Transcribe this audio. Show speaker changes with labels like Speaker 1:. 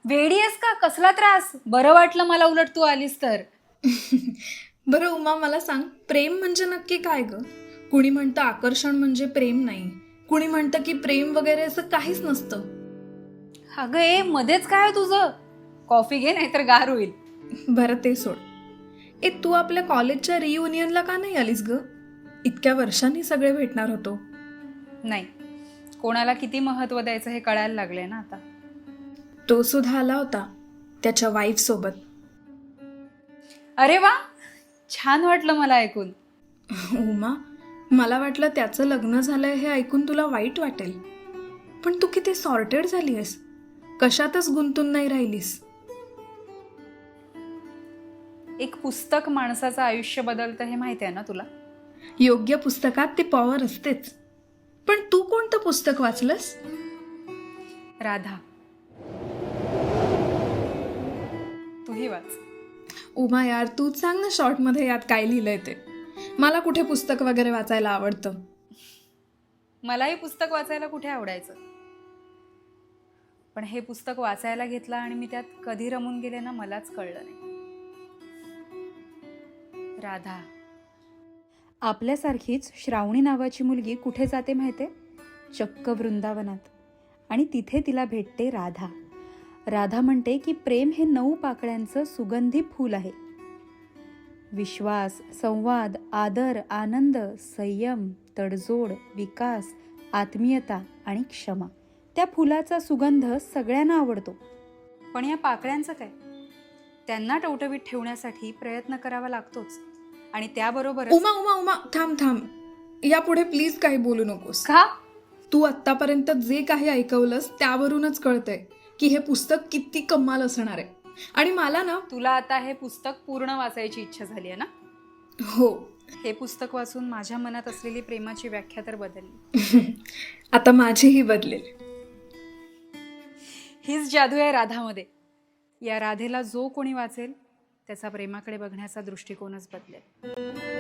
Speaker 1: वेडी आहेस का? कसला त्रास? बरं वाटलं मला उलट तू आलीस तर.
Speaker 2: बरं उमा, मला सांग, प्रेम म्हणजे नक्की काय ग? कुणी म्हणतं आकर्षण म्हणजे प्रेम नाही, कुणी म्हणतं की प्रेम वगैरे असं काहीच नसतं.
Speaker 1: अगं ए, मध्येच काय तुझं? कॉफी घे नाहीतर गार होईल.
Speaker 2: बरं ते सोड. तू आपल्या कॉलेजच्या रियुनियनला का नाही आलीस ग? इतक्या वर्षांनी सगळे भेटणार होतो.
Speaker 1: नाही, कोणाला किती महत्व द्यायचं हे कळायला लागले ना आता.
Speaker 2: तो सुद्धा आला होता त्याच्या वाईफ सोबत.
Speaker 1: अरे वा, छान वाटलं मला ऐकून.
Speaker 2: उमा, मला वाटलं त्याचं लग्न झालंय हे ऐकून तुला वाईट वाटेल, पण तू किती सॉर्टेड झाली आहेस, कशातच गुंतून नाही राहिलीस.
Speaker 1: एक पुस्तक माणसाचं आयुष्य बदलतं हे माहिती आहे ना तुला?
Speaker 2: योग्य पुस्तकात ती पॉवर असतेच. पण तू कोणतं पुस्तक वाचलंस?
Speaker 1: राधा. तूही वाच.
Speaker 2: उमा यार, तू सांग ना शॉर्टमध्ये यात काय लिहिलंय ते. मला कुठे पुस्तक वगैरे वाचायला आवडतं.
Speaker 1: मलाही पुस्तक वाचायला कुठे आवडायचं, पण हे पुस्तक वाचायला घेतलं आणि मी त्यात कधी रमून गेले ना मलाच कळलं नाही. राधा. आपल्यासारखीच श्रावणी नावाची मुलगी कुठे जाते माहितीये? चक्क वृंदावनात. आणि तिथे तिला भेटते राधा. राधा म्हणते की प्रेम हे 9 पाकळ्यांचं सुगंधी फूल आहे. विश्वास, संवाद, आदर, आनंद, संयम, तडजोड, विकास, आत्मीयता आणि क्षमा. त्या फुलाचा सुगंध सगळ्यांना आवडतो. पण या पाकळ्यांचं काय? त्यांना टवटवीत ठेवण्यासाठी प्रयत्न करावा लागतोच. आणि त्याबरोबर
Speaker 2: उमा उमा उमा, थांब थांब, यापुढे प्लीज काही बोलू नकोस.
Speaker 1: का?
Speaker 2: तू आत्तापर्यंत जे काही ऐकवलंस त्यावरूनच कळतंय की हे पुस्तक किती कमाल असणार आहे. आणि मला ना,
Speaker 1: तुला आता हे पुस्तक पूर्ण वाचायची इच्छा झाली आहे ना?
Speaker 2: हो.
Speaker 1: हे पुस्तक वाचून माझ्या मनात असलेली प्रेमाची व्याख्या तर बदलली.
Speaker 2: आता माझीही बदलेल.
Speaker 1: हीच जादू आहे राधामध्ये. या राधेला जो कोणी वाचेल त्याचा प्रेमाकडे बघण्याचा दृष्टिकोनच बदलेल.